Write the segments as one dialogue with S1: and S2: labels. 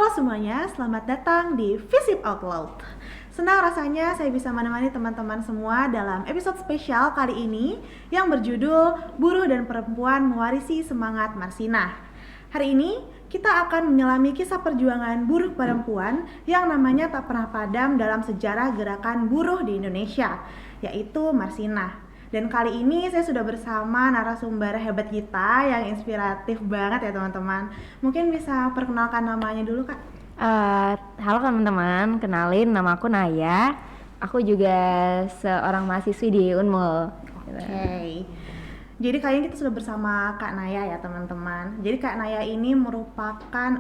S1: Halo semuanya, selamat datang di Visip Out Loud. Senang rasanya saya bisa menemani teman-teman semua dalam episode spesial kali ini yang berjudul Buruh dan Perempuan Mewarisi Semangat Marsinah. Hari ini kita akan menyelami kisah perjuangan buruh perempuan yang namanya tak pernah padam dalam sejarah gerakan buruh di Indonesia, yaitu Marsinah. Dan kali ini saya sudah bersama narasumber hebat kita yang inspiratif banget ya teman-teman. Mungkin bisa perkenalkan namanya dulu Kak.
S2: Halo teman-teman, kenalin nama aku Naya. Aku juga seorang mahasiswi di Unmul.
S1: Oke. Jadi kali ini kita sudah bersama Kak Naya ya teman-teman. Jadi Kak Naya ini merupakan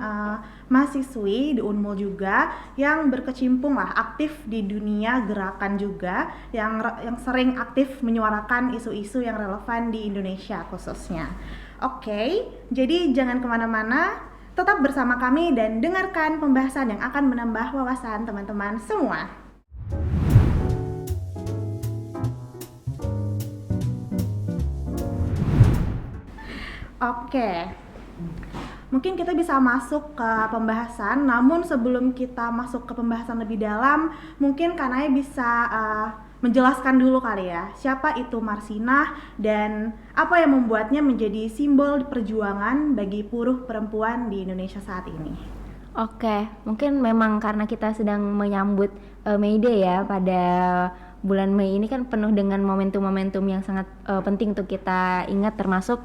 S1: mahasiswi di Unmul juga yang berkecimpung lah aktif di dunia gerakan juga, yang sering aktif menyuarakan isu-isu yang relevan di Indonesia khususnya. Oke, jadi jangan kemana-mana, tetap bersama kami dan dengarkan pembahasan yang akan menambah wawasan teman-teman semua. Oke, mungkin kita bisa masuk ke pembahasan. Namun sebelum kita masuk ke pembahasan lebih dalam, mungkin Kak Naya bisa menjelaskan dulu kali ya, siapa itu Marsinah dan apa yang membuatnya menjadi simbol perjuangan bagi buruh perempuan di Indonesia saat ini.
S2: Oke, mungkin memang karena kita sedang menyambut May Day ya, pada bulan Mei ini kan penuh dengan momentum-momentum yang sangat penting untuk kita ingat, termasuk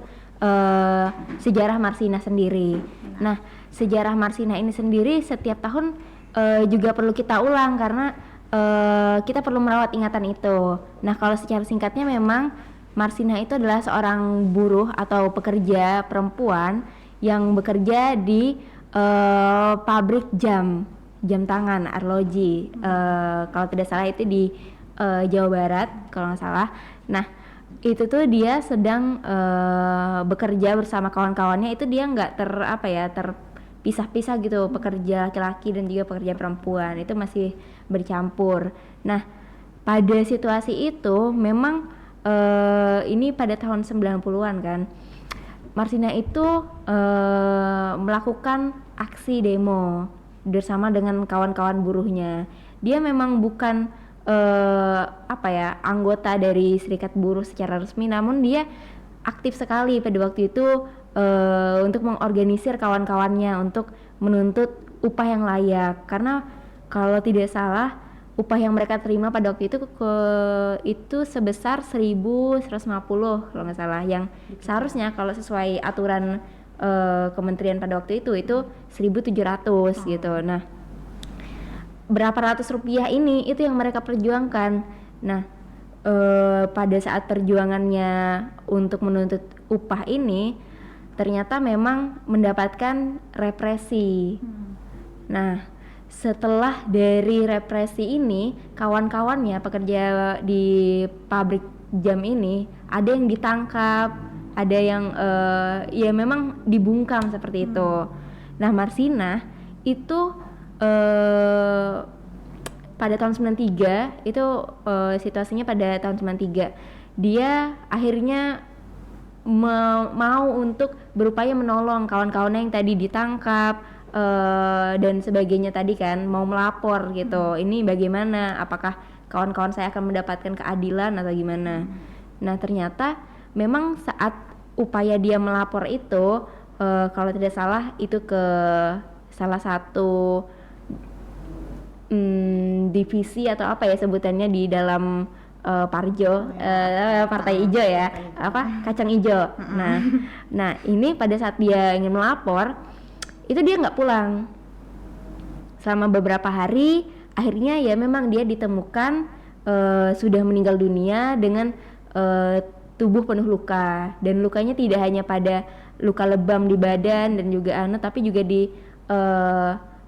S2: sejarah Marsinah sendiri. Nah, sejarah Marsinah ini sendiri setiap tahun juga perlu kita ulang karena kita perlu merawat ingatan itu. Nah, kalau secara singkatnya memang Marsinah itu adalah seorang buruh atau pekerja perempuan yang bekerja di pabrik jam tangan arloji. Kalau tidak salah itu di Jawa Barat kalau nggak salah. Nah, itu tuh dia sedang bekerja bersama kawan-kawannya, itu dia nggak terpisah-pisah gitu, pekerja laki-laki dan juga pekerja perempuan itu masih bercampur. Nah, pada situasi itu memang ini pada tahun 90-an kan, Marsinah itu melakukan aksi demo bersama dengan kawan-kawan buruhnya. Dia memang bukan anggota dari serikat buruh secara resmi, namun dia aktif sekali pada waktu itu untuk mengorganisir kawan-kawannya untuk menuntut upah yang layak, karena kalau tidak salah upah yang mereka terima pada waktu itu sebesar 1.150 kalau nggak salah, yang seharusnya kalau sesuai aturan kementerian pada waktu itu 1.700 gitu. Nah, berapa ratus rupiah ini itu yang mereka perjuangkan. Nah, pada saat perjuangannya untuk menuntut upah ini ternyata memang mendapatkan represi. Nah, setelah dari represi ini, kawan-kawannya pekerja di pabrik jam ini ada yang ditangkap, ada yang ya memang dibungkam seperti itu. Nah, Marsinah itu pada tahun 93 itu situasinya pada tahun 93 dia akhirnya mau untuk berupaya menolong kawan-kawannya yang tadi ditangkap dan sebagainya tadi kan, mau melapor gitu. Ini bagaimana, apakah kawan-kawan saya akan mendapatkan keadilan atau gimana. Nah, ternyata memang saat upaya dia melapor itu kalau tidak salah itu ke salah satu divisi atau apa ya sebutannya di dalam Parjo, Partai Ijo ya, Kacang Ijo. Nah ini pada saat dia ingin melapor itu dia nggak pulang selama beberapa hari. Akhirnya ya memang dia ditemukan sudah meninggal dunia dengan tubuh penuh luka, dan lukanya tidak hanya pada luka lebam di badan dan juga tapi juga di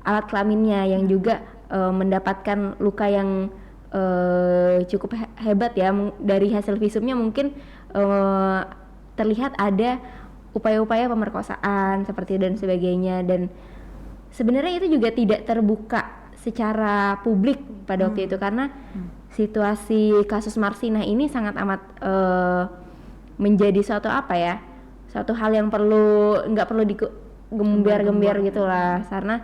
S2: alat kelaminnya yang juga mendapatkan luka yang cukup hebat ya. Dari hasil visumnya mungkin terlihat ada upaya-upaya pemerkosaan seperti dan sebagainya, dan sebenarnya itu juga tidak terbuka secara publik pada waktu itu karena situasi kasus Marsinah ini sangat amat menjadi suatu hal yang nggak perlu digembar-gembar gitulah, karena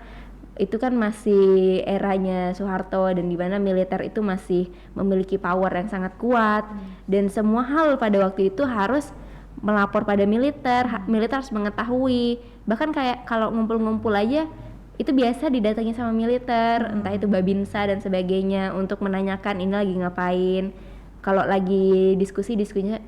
S2: itu kan masih eranya Soeharto dan di mana militer itu masih memiliki power yang sangat kuat dan semua hal pada waktu itu harus melapor pada militer, militer harus mengetahui. Bahkan kayak kalau ngumpul-ngumpul aja itu biasa didatangi sama militer, entah itu Babinsa dan sebagainya untuk menanyakan ini lagi ngapain. Kalau lagi diskusinya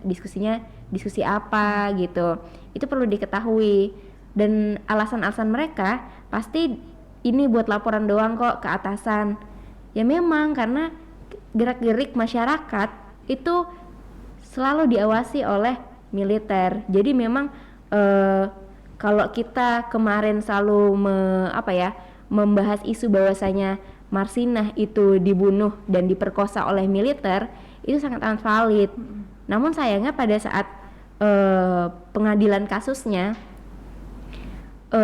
S2: diskusi apa gitu. Itu perlu diketahui. Dan alasan-alasan mereka pasti ini buat laporan doang kok ke atasan. Ya memang karena gerak-gerik masyarakat itu selalu diawasi oleh militer. Jadi memang kalau kita kemarin selalu membahas isu bahwasanya Marsinah itu dibunuh dan diperkosa oleh militer, itu sangat amat valid. Namun sayangnya pada saat pengadilan kasusnya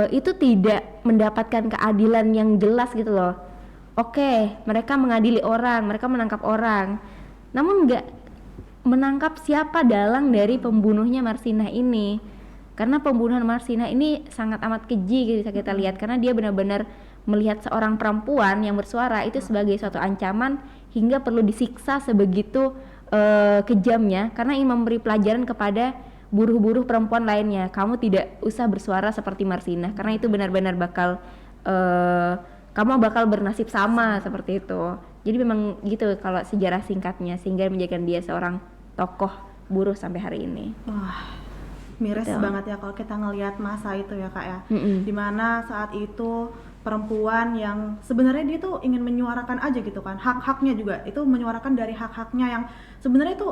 S2: itu tidak mendapatkan keadilan yang jelas gitu loh. Oke, mereka mengadili orang, mereka menangkap orang, namun nggak menangkap siapa dalang dari pembunuhnya Marsinah ini. Karena pembunuhan Marsinah ini sangat amat keji bisa kita lihat, karena dia benar-benar melihat seorang perempuan yang bersuara itu sebagai suatu ancaman hingga perlu disiksa sebegitu kejamnya, karena ingin memberi pelajaran kepada buruh-buruh perempuan lainnya. Kamu tidak usah bersuara seperti Marsinah, karena itu benar-benar bakal kamu bakal bernasib sama seperti itu. Jadi memang gitu kalau sejarah singkatnya, sehingga menjadikan dia seorang tokoh buruh sampai hari ini.
S1: Wah, miris banget ya kalau kita ngelihat masa itu ya Kak ya. Dimana saat itu perempuan yang sebenarnya dia tuh ingin menyuarakan aja gitu kan, hak-haknya juga, itu menyuarakan dari hak-haknya yang sebenarnya itu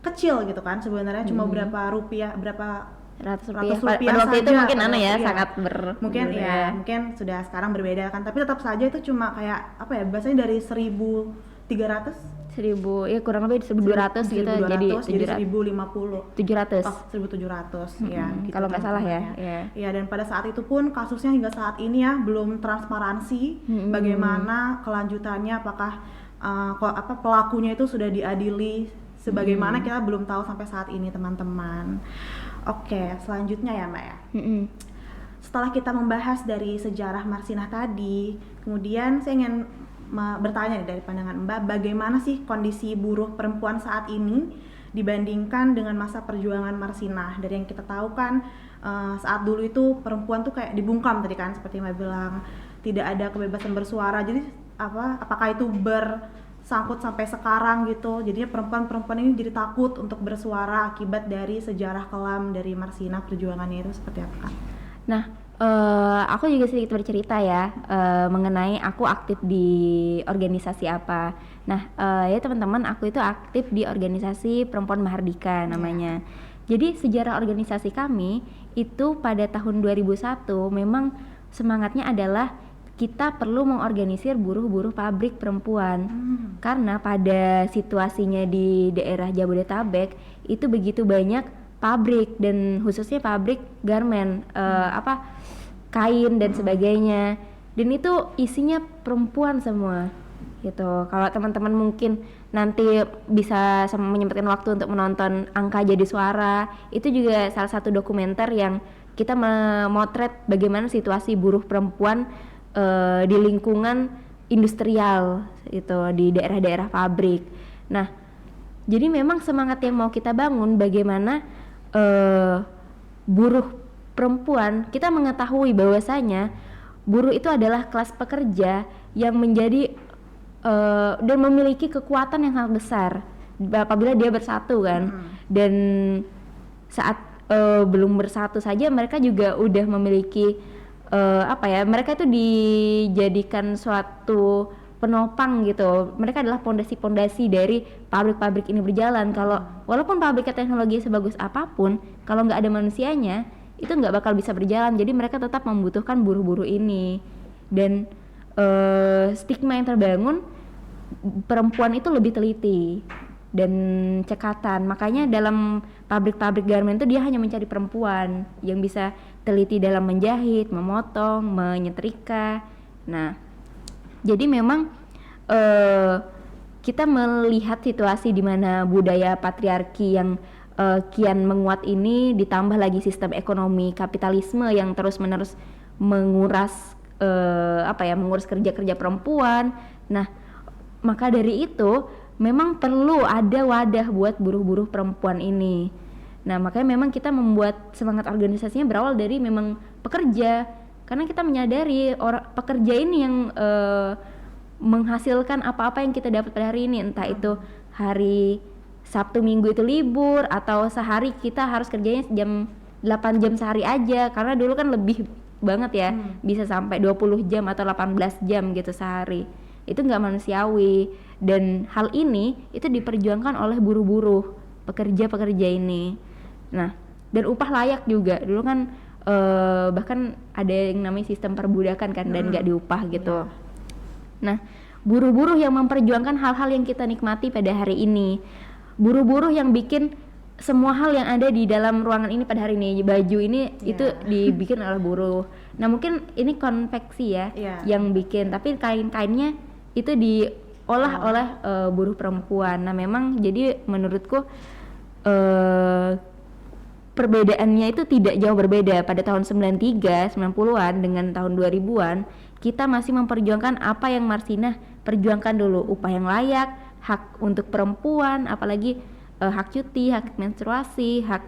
S1: kecil gitu kan, sebenarnya cuma berapa rupiah, berapa ratus rupiah
S2: pada waktu
S1: saja,
S2: itu mungkin
S1: ya.
S2: sangat
S1: mungkin ya mungkin sudah sekarang berbeda kan, tapi tetap saja itu cuma kayak apa ya, biasanya dari 1.300
S2: ya kurang lebih 1.200 gitu, jadi
S1: 1.050
S2: 700
S1: 1.700 ya gitu,
S2: kalau nggak salah ya.
S1: Ya, dan pada saat itu pun kasusnya hingga saat ini ya belum transparansi bagaimana kelanjutannya, apakah pelakunya itu sudah diadili sebagaimana, kita belum tahu sampai saat ini teman-teman. Oke, selanjutnya ya Mbak ya. Setelah kita membahas dari sejarah Marsinah tadi, kemudian saya ingin bertanya nih dari pandangan Mbak, bagaimana sih kondisi buruh perempuan saat ini dibandingkan dengan masa perjuangan Marsinah? Dari yang kita tahu kan saat dulu itu perempuan tuh kayak dibungkam tadi kan, seperti Mbak bilang, tidak ada kebebasan bersuara. Jadi apakah itu bersangkut sampai sekarang gitu? Jadinya perempuan-perempuan ini jadi takut untuk bersuara akibat dari sejarah kelam dari Marsinah, perjuangannya itu seperti apa?
S2: Nah, aku juga sedikit bercerita ya mengenai aku aktif di organisasi apa. Nah, ya teman-teman, aku itu aktif di organisasi Perempuan Mahardika namanya. Jadi sejarah organisasi kami itu pada tahun 2001 memang semangatnya adalah kita perlu mengorganisir buruh-buruh pabrik perempuan. Karena pada situasinya di daerah Jabodetabek itu begitu banyak pabrik, dan khususnya pabrik garment, kain dan sebagainya, dan itu isinya perempuan semua gitu. Kalau teman-teman mungkin nanti bisa menyempatkan waktu untuk menonton Angka Jadi Suara, itu juga salah satu dokumenter yang kita memotret bagaimana situasi buruh perempuan di lingkungan industrial itu, di daerah-daerah pabrik. Nah, jadi memang semangat yang mau kita bangun bagaimana buruh perempuan, kita mengetahui bahwasanya buruh itu adalah kelas pekerja yang menjadi dan memiliki kekuatan yang sangat besar apabila dia bersatu kan. Dan saat belum bersatu saja mereka juga udah memiliki mereka itu dijadikan suatu penopang gitu. Mereka adalah pondasi-pondasi dari pabrik-pabrik ini berjalan. Kalau walaupun pabriknya teknologi sebagus apapun, kalau nggak ada manusianya itu nggak bakal bisa berjalan. Jadi mereka tetap membutuhkan buruh-buruh ini. Dan stigma yang terbangun, perempuan itu lebih teliti dan cekatan. Makanya dalam pabrik-pabrik garment itu dia hanya mencari perempuan yang bisa teliti dalam menjahit, memotong, menyetrika. Nah, jadi memang kita melihat situasi di mana budaya patriarki yang kian menguat ini, ditambah lagi sistem ekonomi kapitalisme yang terus-menerus menguras mengurus kerja-kerja perempuan. Nah, maka dari itu memang perlu ada wadah buat buruh-buruh perempuan ini. Nah, makanya memang kita membuat semangat organisasinya berawal dari memang pekerja, karena kita menyadari pekerja ini yang menghasilkan apa-apa yang kita dapat pada hari ini, entah itu hari Sabtu Minggu itu libur atau sehari kita harus kerjanya 8 jam sehari aja, karena dulu kan lebih banget ya, bisa sampai 20 jam atau 18 jam gitu sehari. Itu nggak manusiawi, dan hal ini itu diperjuangkan oleh buruh-buruh pekerja-pekerja ini. Nah, dan upah layak juga. Dulu kan bahkan ada yang namanya sistem perbudakan kan, dan nggak diupah gitu. Nah, buruh-buruh yang memperjuangkan hal-hal yang kita nikmati pada hari ini, buruh-buruh yang bikin semua hal yang ada di dalam ruangan ini pada hari ini, baju ini itu dibikin oleh buruh. Nah, mungkin ini konveksi ya yang bikin, tapi kain-kainnya itu diolah oleh buruh perempuan. Nah, memang jadi menurutku perbedaannya itu tidak jauh berbeda. Pada tahun 93, 90-an dengan tahun 2000-an, kita masih memperjuangkan apa yang Marsinah perjuangkan dulu, upah yang layak, hak untuk perempuan, apalagi hak cuti, hak menstruasi, hak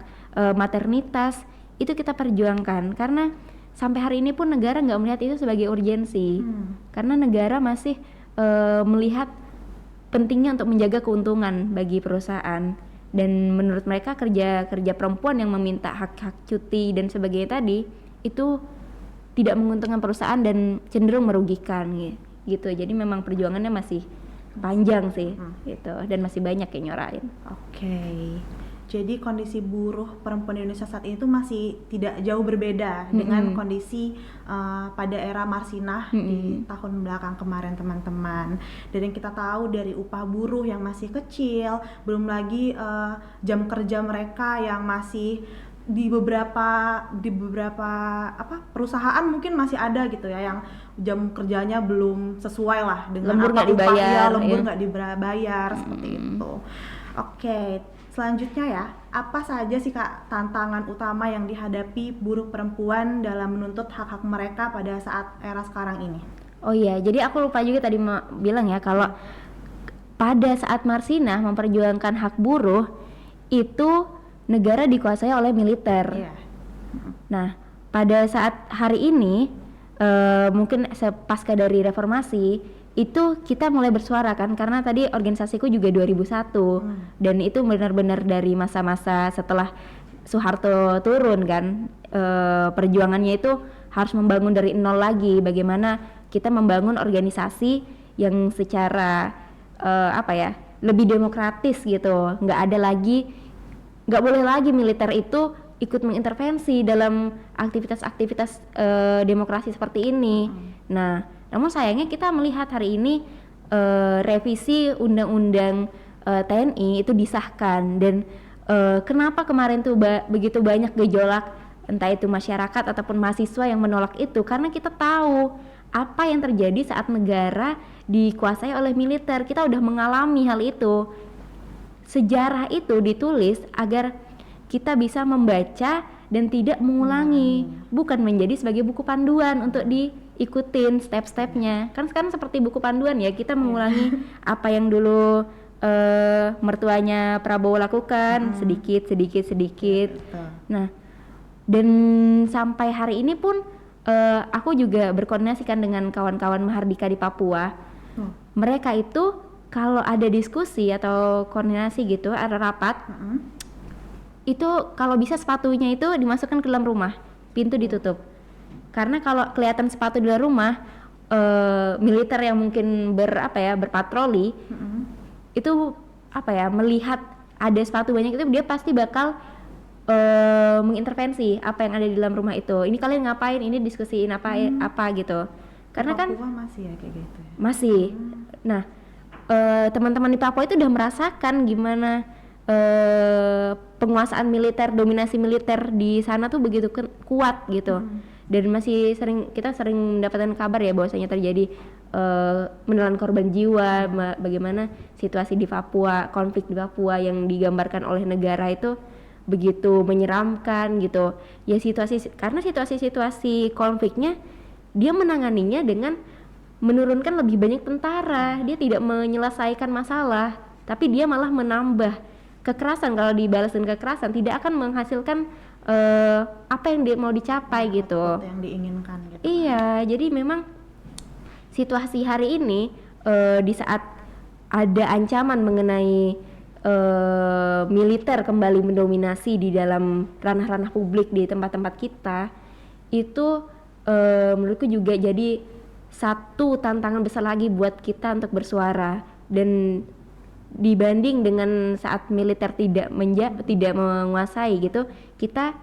S2: maternitas, itu kita perjuangkan. Karena sampai hari ini pun negara nggak melihat itu sebagai urgensi, karena negara masih melihat pentingnya untuk menjaga keuntungan bagi perusahaan. Dan menurut mereka kerja perempuan yang meminta hak-hak cuti dan sebagainya tadi itu tidak menguntungkan perusahaan dan cenderung merugikan gitu. Jadi memang perjuangannya masih panjang sih gitu, dan masih banyak yang nyorain.
S1: Oke. Jadi kondisi buruh perempuan di Indonesia saat ini tuh masih tidak jauh berbeda dengan kondisi pada era Marsinah di tahun belakang kemarin, teman-teman. Dan yang kita tahu dari upah buruh yang masih kecil, belum lagi jam kerja mereka yang masih di beberapa perusahaan mungkin masih ada gitu ya, yang jam kerjanya belum sesuai lah dengan
S2: lembur nggak dibayar,
S1: lembur nggak dibayar seperti itu. Oke. Selanjutnya ya, apa saja sih Kak tantangan utama yang dihadapi buruh perempuan dalam menuntut hak-hak mereka pada saat era sekarang ini?
S2: Oh iya, jadi aku lupa juga tadi bilang ya, kalau pada saat Marsinah memperjuangkan hak buruh itu negara dikuasai oleh militer. Nah, pada saat hari ini mungkin pasca dari reformasi itu kita mulai bersuara kan, karena tadi organisasiku juga 2001 dan itu benar-benar dari masa-masa setelah Soeharto turun kan, perjuangannya itu harus membangun dari nol lagi, bagaimana kita membangun organisasi yang secara lebih demokratis gitu, nggak boleh lagi militer itu ikut mengintervensi dalam aktivitas-aktivitas demokrasi seperti ini. Nah, namun sayangnya kita melihat hari ini revisi undang-undang TNI itu disahkan, dan kenapa kemarin tuh begitu banyak gejolak, entah itu masyarakat ataupun mahasiswa yang menolak itu, karena kita tahu apa yang terjadi saat negara dikuasai oleh militer. Kita udah mengalami hal itu. Sejarah itu ditulis agar kita bisa membaca dan tidak mengulangi, bukan menjadi sebagai buku panduan untuk diikutin step-stepnya. Kan sekarang seperti buku panduan ya, kita mengulangi apa yang dulu mertuanya Prabowo lakukan sedikit. Nah, dan sampai hari ini pun aku juga berkoordinasikan dengan kawan-kawan Mahardika di Papua. Mereka itu kalau ada diskusi atau koordinasi gitu, ada rapat, itu kalau bisa sepatunya itu dimasukkan ke dalam rumah, pintu ditutup. Karena kalau kelihatan sepatu di dalam rumah, militer yang mungkin berpatroli, itu melihat ada sepatu banyak itu, dia pasti bakal mengintervensi apa yang ada di dalam rumah itu. Ini kalian ngapain? Ini diskusiin apa gitu. Karena kan
S1: Papua masih ya kayak gitu ya?
S2: Masih. Nah, teman-teman di Papua itu udah merasakan gimana penguasaan militer, dominasi militer di sana tuh begitu kuat gitu. Dan kita sering mendapatkan kabar ya bahwasanya terjadi menelan korban jiwa, bagaimana situasi di Papua, konflik di Papua yang digambarkan oleh negara itu begitu menyeramkan gitu. Ya karena situasi konfliknya dia menanganinya dengan menurunkan lebih banyak tentara. Dia tidak menyelesaikan masalah, tapi dia malah menambah kekerasan. Kalau dibalas dengan kekerasan tidak akan menghasilkan apa yang dia mau dicapai gitu.
S1: Yang diinginkan gitu.
S2: Iya, jadi memang situasi hari ini di saat ada ancaman mengenai militer kembali mendominasi di dalam ranah-ranah publik di tempat-tempat kita, itu menurutku juga jadi satu tantangan besar lagi buat kita untuk bersuara. Dan dibanding dengan saat militer tidak menguasai gitu, kita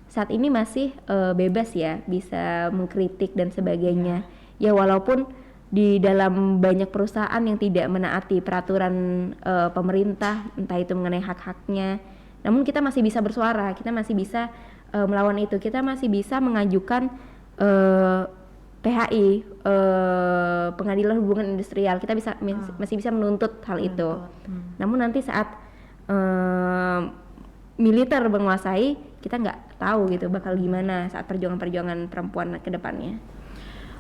S2: saat ini masih bebas ya, bisa mengkritik dan sebagainya. Ya walaupun di dalam banyak perusahaan yang tidak menaati peraturan pemerintah, entah itu mengenai hak-haknya, namun kita masih bisa bersuara, kita masih bisa melawan itu, kita masih bisa mengajukan PHI, Pengadilan Hubungan Industrial, kita bisa masih bisa menuntut hal itu. Namun nanti saat militer menguasai, kita nggak tahu gitu bakal gimana saat perjuangan-perjuangan perempuan ke depannya.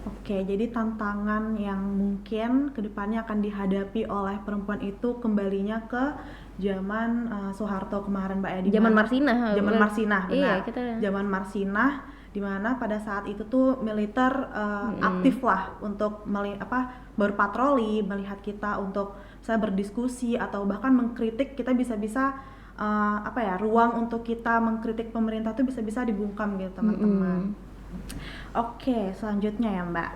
S1: Oke, jadi tantangan yang mungkin kedepannya akan dihadapi oleh perempuan itu kembalinya ke zaman Soeharto kemarin, Mbak ya.
S2: Zaman Marsinah.
S1: Zaman Marsinah, benar.
S2: Iya,
S1: Zaman Marsinah, di mana pada saat itu tuh militer aktif lah untuk berpatroli, melihat kita untuk saya berdiskusi atau bahkan mengkritik. Kita bisa-bisa ruang untuk kita mengkritik pemerintah tuh bisa-bisa dibungkam gitu, teman-teman. Oke, selanjutnya ya Mbak,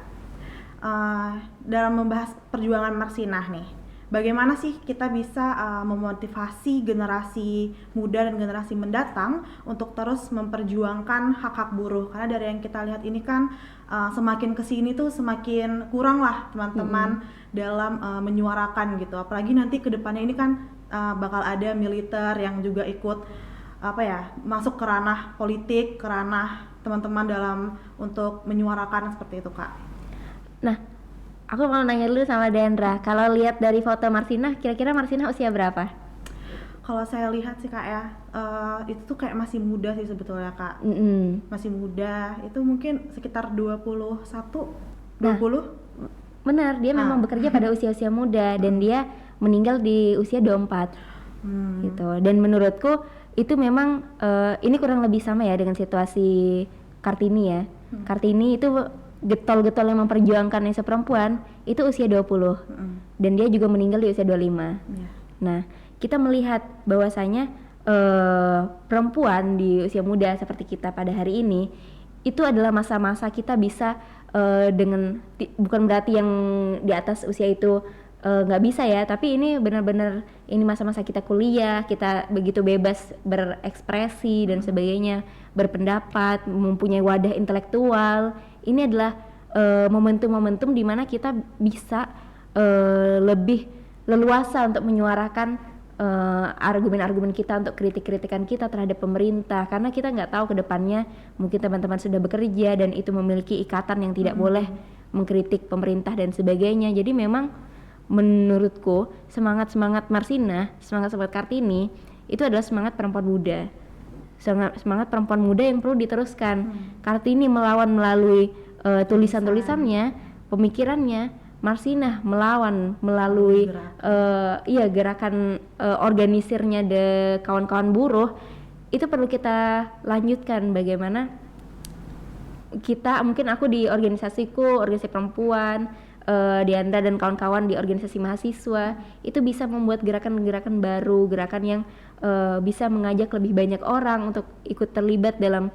S1: dalam membahas perjuangan Marsinah nih, bagaimana sih kita bisa memotivasi generasi muda dan generasi mendatang untuk terus memperjuangkan hak-hak buruh? Karena dari yang kita lihat ini kan semakin kesini tuh semakin kurang lah teman-teman dalam menyuarakan gitu. Apalagi nanti kedepannya ini kan bakal ada militer yang juga ikut masuk ke ranah politik, ke ranah teman-teman dalam untuk menyuarakan seperti itu, Kak.
S2: Nah, aku mau nanya dulu sama Dendra, kalau lihat dari foto Marsinah, kira-kira Marsinah usia berapa?
S1: Kalau saya lihat sih Kak ya, itu tuh kayak masih muda sih sebetulnya Kak. Masih muda, itu mungkin sekitar 21, 20.
S2: Benar, dia memang bekerja pada usia-usia muda dan dia meninggal di usia 24 gitu. Dan menurutku itu memang ini kurang lebih sama ya dengan situasi Kartini ya. Kartini itu getol-getol yang memperjuangkan yang seperempuan itu usia 20 dan dia juga meninggal di usia 25. Nah, kita melihat bahwasanya perempuan di usia muda seperti kita pada hari ini itu adalah masa-masa kita bisa bukan berarti yang di atas usia itu nggak bisa ya, tapi ini benar-benar ini masa-masa kita kuliah, kita begitu bebas berekspresi dan sebagainya, berpendapat, mempunyai wadah intelektual. Ini adalah momentum-momentum di mana kita bisa lebih leluasa untuk menyuarakan argumen-argumen kita, untuk kritik-kritikan kita terhadap pemerintah, karena kita nggak tahu ke depannya mungkin teman-teman sudah bekerja dan itu memiliki ikatan yang tidak boleh mengkritik pemerintah dan sebagainya. Jadi memang menurutku semangat Marsinah, semangat Kartini itu adalah semangat perempuan muda, semangat perempuan muda yang perlu diteruskan. Kartini melawan melalui tulisan-tulisannya, pemikirannya. Marsinah melawan melalui gerakan organisirnya kawan-kawan buruh. Itu perlu kita lanjutkan, bagaimana kita, mungkin aku di organisasiku, organisasi perempuan, Diandra dan kawan-kawan di organisasi mahasiswa itu bisa membuat gerakan-gerakan baru, gerakan yang bisa mengajak lebih banyak orang untuk ikut terlibat dalam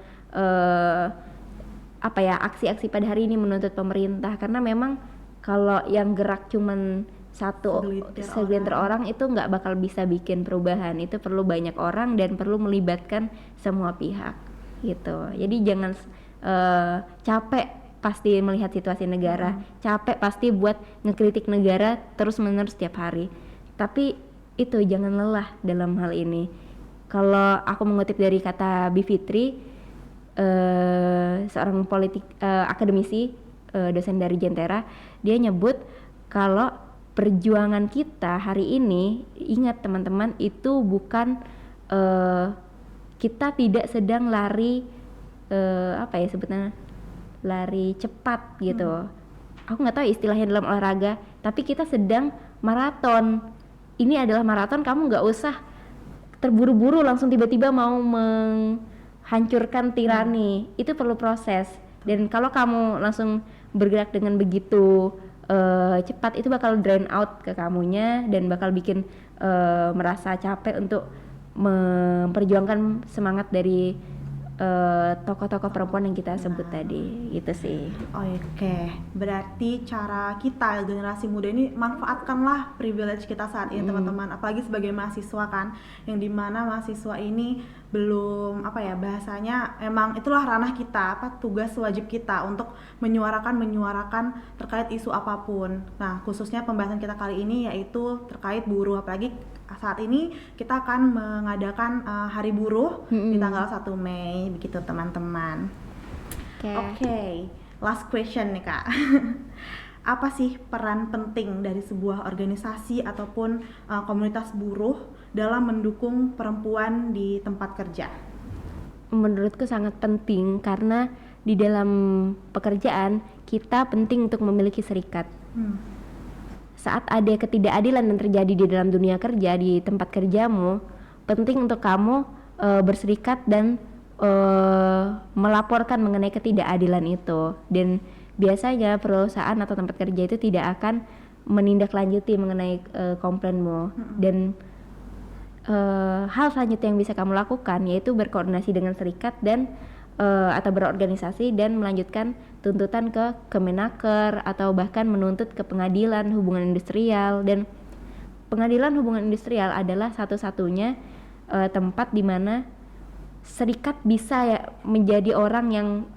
S2: aksi-aksi pada hari ini menuntut pemerintah. Karena memang kalau yang gerak cuman segelintir orang itu nggak bakal bisa bikin perubahan. Itu perlu banyak orang dan perlu melibatkan semua pihak gitu. Jadi jangan capek pasti melihat situasi negara, capek pasti buat ngekritik negara terus-menerus setiap hari. Tapi itu jangan lelah dalam hal ini. Kalau aku mengutip dari kata Bivitri, seorang akademisi, dosen dari Jentera, dia nyebut kalau perjuangan kita hari ini, ingat teman-teman, itu bukan kita tidak sedang lari sebetulnya lari cepat gitu. Aku nggak tahu istilahnya dalam olahraga, tapi kita sedang maraton. Ini adalah maraton, kamu nggak usah terburu-buru langsung tiba-tiba mau menghancurkan tirani. Itu perlu proses. Dan kalau kamu langsung bergerak dengan begitu cepat, itu bakal drain out ke kamunya dan bakal bikin merasa capek untuk memperjuangkan semangat dari tokoh-tokoh perempuan yang kita sebut tadi, gitu sih.
S1: Oke, berarti cara kita generasi muda ini manfaatkanlah privilege kita saat ini teman-teman, apalagi sebagai mahasiswa kan, yang dimana mahasiswa ini belum bahasanya emang itulah ranah kita, tugas wajib kita untuk menyuarakan terkait isu apapun. Nah, khususnya pembahasan kita kali ini yaitu terkait buruh, apalagi saat ini kita akan mengadakan Hari Buruh di tanggal 1 Mei begitu teman-teman. Oke, last question nih Kak. Apa sih peran penting dari sebuah organisasi ataupun komunitas buruh dalam mendukung perempuan di tempat kerja?
S2: Menurutku sangat penting karena di dalam pekerjaan kita penting untuk memiliki serikat. Saat ada ketidakadilan yang terjadi di dalam dunia kerja, di tempat kerjamu, penting untuk kamu berserikat dan melaporkan mengenai ketidakadilan itu. Dan biasanya perusahaan atau tempat kerja itu tidak akan menindaklanjuti mengenai komplainmu. Dan hal selanjutnya yang bisa kamu lakukan yaitu berkoordinasi dengan serikat dan atau berorganisasi dan melanjutkan tuntutan ke Kemenaker atau bahkan menuntut ke pengadilan hubungan industrial. Dan pengadilan hubungan industrial adalah satu-satunya tempat di mana serikat bisa menjadi orang yang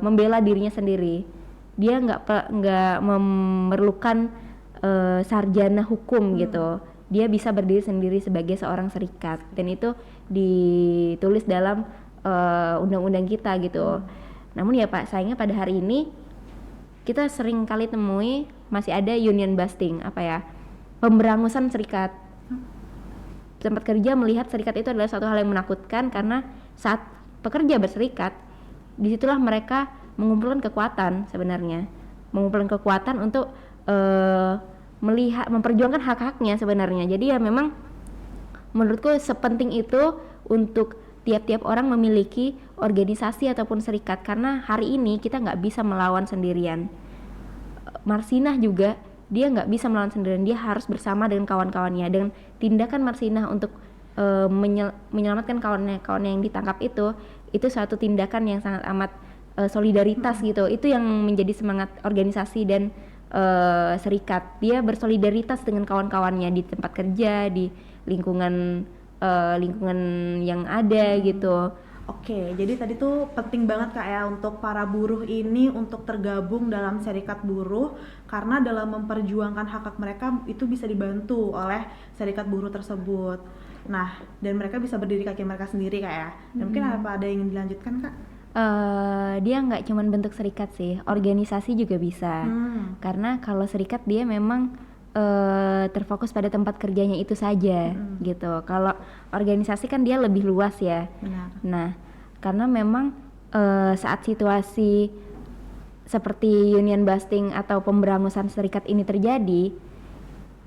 S2: membela dirinya sendiri. Dia nggak memerlukan sarjana hukum gitu. Dia bisa berdiri sendiri sebagai seorang serikat, dan itu ditulis dalam undang-undang kita gitu. Namun ya Pak, sayangnya pada hari ini kita sering kali temui masih ada union busting, pemberangusan serikat. Tempat kerja melihat serikat itu adalah suatu hal yang menakutkan karena saat pekerja berserikat, disitulah mereka mengumpulkan kekuatan sebenarnya, untuk memperjuangkan hak-haknya sebenarnya. Jadi ya memang menurutku sepenting itu untuk tiap-tiap orang memiliki organisasi ataupun serikat, karena hari ini kita nggak bisa melawan sendirian. Marsinah juga dia nggak bisa melawan sendirian, dia harus bersama dengan kawan-kawannya. Dan tindakan Marsinah untuk menyelamatkan kawannya yang ditangkap itu suatu tindakan yang sangat amat solidaritas gitu. Itu yang menjadi semangat organisasi dan serikat. Dia bersolidaritas dengan kawan-kawannya di tempat kerja, di lingkungan yang ada gitu.
S1: Oke, jadi tadi tuh penting banget Kak ya untuk para buruh ini untuk tergabung dalam serikat buruh, karena dalam memperjuangkan hak-hak mereka itu bisa dibantu oleh serikat buruh tersebut. Nah, dan mereka bisa berdiri kaki mereka sendiri Kak ya. Dan mungkin ada yang ingin dilanjutkan Kak?
S2: Dia nggak cuma bentuk serikat sih, organisasi juga bisa. Karena kalau serikat dia memang terfokus pada tempat kerjanya itu saja gitu. Kalau organisasi kan dia lebih luas ya.
S1: Benar.
S2: Nah, karena memang saat situasi seperti union busting atau pemberangusan serikat ini terjadi,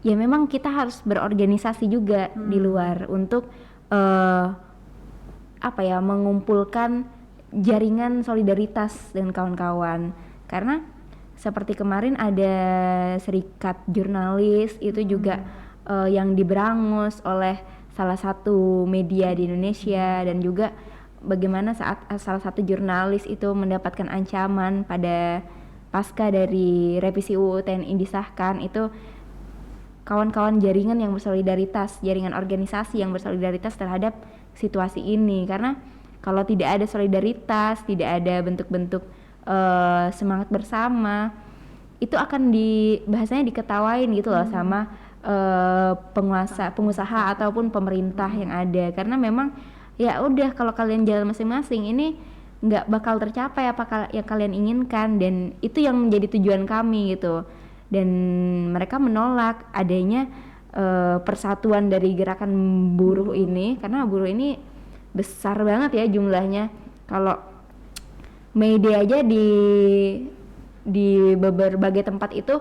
S2: ya memang kita harus berorganisasi juga di luar untuk mengumpulkan jaringan solidaritas dengan kawan-kawan. Karena seperti kemarin ada serikat jurnalis itu juga yang diberangus oleh salah satu media di Indonesia, dan juga bagaimana saat salah satu jurnalis itu mendapatkan ancaman pada pasca dari revisi UU TNI disahkan, itu kawan-kawan jaringan yang bersolidaritas, jaringan organisasi yang bersolidaritas terhadap situasi ini. Karena kalau tidak ada solidaritas, tidak ada bentuk-bentuk semangat bersama, itu akan bahasanya diketawain gitu loh sama pengusaha ataupun pemerintah yang ada. Karena memang ya udah, kalau kalian jalan masing-masing ini nggak bakal tercapai apa yang kalian inginkan, dan itu yang menjadi tujuan kami gitu. Dan mereka menolak adanya persatuan dari gerakan buruh ini, karena buruh ini besar banget ya jumlahnya. Kalau May Day aja di berbagai tempat itu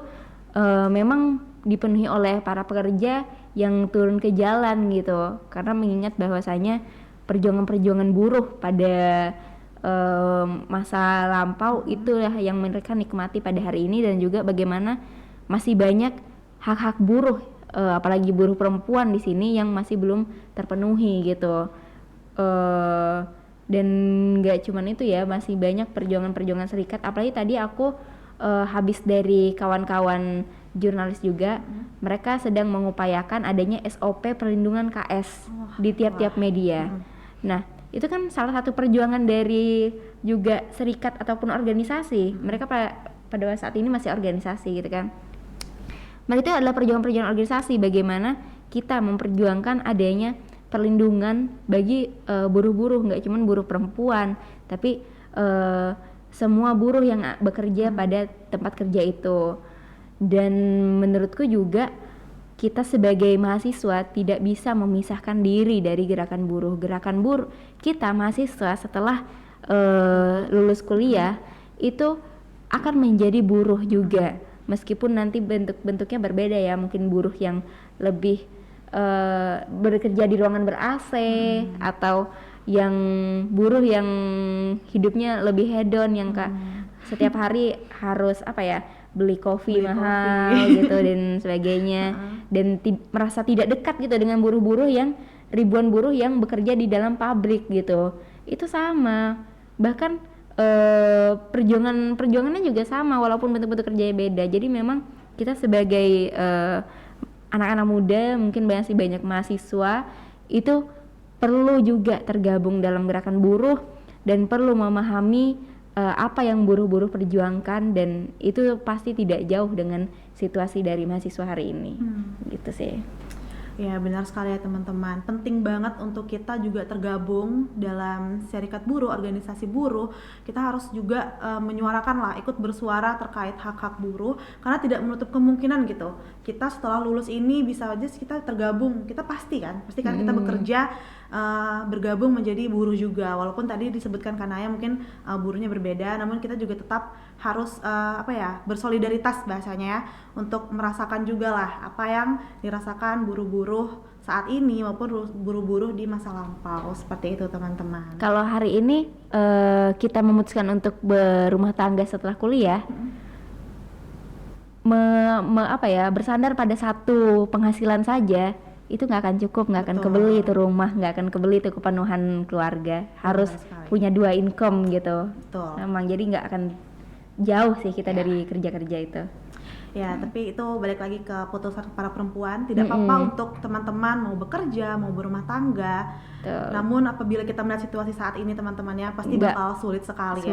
S2: memang dipenuhi oleh para pekerja yang turun ke jalan gitu, karena mengingat bahwasanya perjuangan-perjuangan buruh pada masa lampau itulah yang mereka nikmati pada hari ini, dan juga bagaimana masih banyak hak-hak buruh, apalagi buruh perempuan di sini yang masih belum terpenuhi gitu. Dan nggak cuman itu ya, masih banyak perjuangan-perjuangan serikat, apalagi tadi aku habis dari kawan-kawan jurnalis juga, mereka sedang mengupayakan adanya SOP perlindungan KS di tiap-tiap media. Nah, itu kan salah satu perjuangan dari juga serikat ataupun organisasi. Mereka pada saat ini masih organisasi gitu kan. Nah, itu adalah perjuangan-perjuangan organisasi, bagaimana kita memperjuangkan adanya perlindungan bagi buruh-buruh, nggak cuma buruh perempuan, tapi semua buruh yang bekerja pada tempat kerja itu. Dan menurutku juga kita sebagai mahasiswa tidak bisa memisahkan diri dari gerakan buruh. Gerakan buruh kita mahasiswa setelah lulus kuliah itu akan menjadi buruh juga, meskipun nanti bentuknya berbeda ya, mungkin buruh yang lebih bekerja di ruangan ber-AC, atau yang buruh yang hidupnya lebih hedon, yang setiap hari harus beli kopi mahal gitu dan sebagainya, dan merasa tidak dekat gitu dengan buruh-buruh yang ribuan buruh yang bekerja di dalam pabrik gitu. Itu sama, bahkan perjuangannya juga sama walaupun bentuk-bentuk kerjanya beda. Jadi memang kita sebagai anak-anak muda, mungkin masih banyak mahasiswa, itu perlu juga tergabung dalam gerakan buruh dan perlu memahami apa yang buruh-buruh perjuangkan, dan itu pasti tidak jauh dengan situasi dari mahasiswa hari ini. Gitu sih.
S1: Ya benar sekali ya teman-teman, penting banget untuk kita juga tergabung dalam serikat buruh, organisasi buruh. Kita harus juga menyuarakan lah, ikut bersuara terkait hak-hak buruh, karena tidak menutup kemungkinan gitu, kita setelah lulus ini bisa aja kita tergabung, kita pasti kan kita bekerja bergabung menjadi buruh juga, walaupun tadi disebutkan Kanaya mungkin buruhnya berbeda, namun kita juga tetap harus bersolidaritas bahasanya ya, untuk merasakan juga lah apa yang dirasakan buruh-buruh saat ini maupun buruh-buruh di masa lampau, seperti itu teman-teman.
S2: Kalau hari ini kita memutuskan untuk berumah tangga setelah kuliah, bersandar pada satu penghasilan saja itu nggak akan cukup, nggak akan kebeli itu rumah, nggak akan kebeli itu kepenuhan keluarga. Harus punya 2 income gitu. Memang jadi nggak akan jauh sih kita dari kerja-kerja itu.
S1: Ya, tapi itu balik lagi ke putusan para perempuan. Tidak apa-apa untuk teman-teman mau bekerja, mau berumah tangga. Namun apabila kita melihat situasi saat ini teman-teman ya, pasti bakal sulit sekali.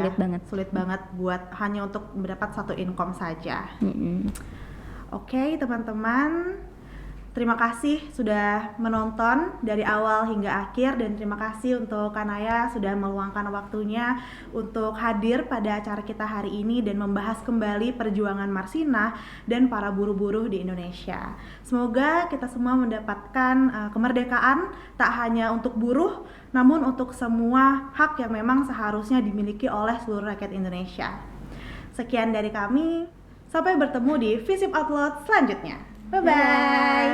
S1: Sulit banget buat hanya untuk mendapat satu income saja. Oke, teman-teman, terima kasih sudah menonton dari awal hingga akhir, dan terima kasih untuk Kanaya sudah meluangkan waktunya untuk hadir pada acara kita hari ini dan membahas kembali perjuangan Marsinah dan para buruh-buruh di Indonesia. Semoga kita semua mendapatkan kemerdekaan tak hanya untuk buruh, namun untuk semua hak yang memang seharusnya dimiliki oleh seluruh rakyat Indonesia. Sekian dari kami, sampai bertemu di Visip Outloud selanjutnya. Bye-bye.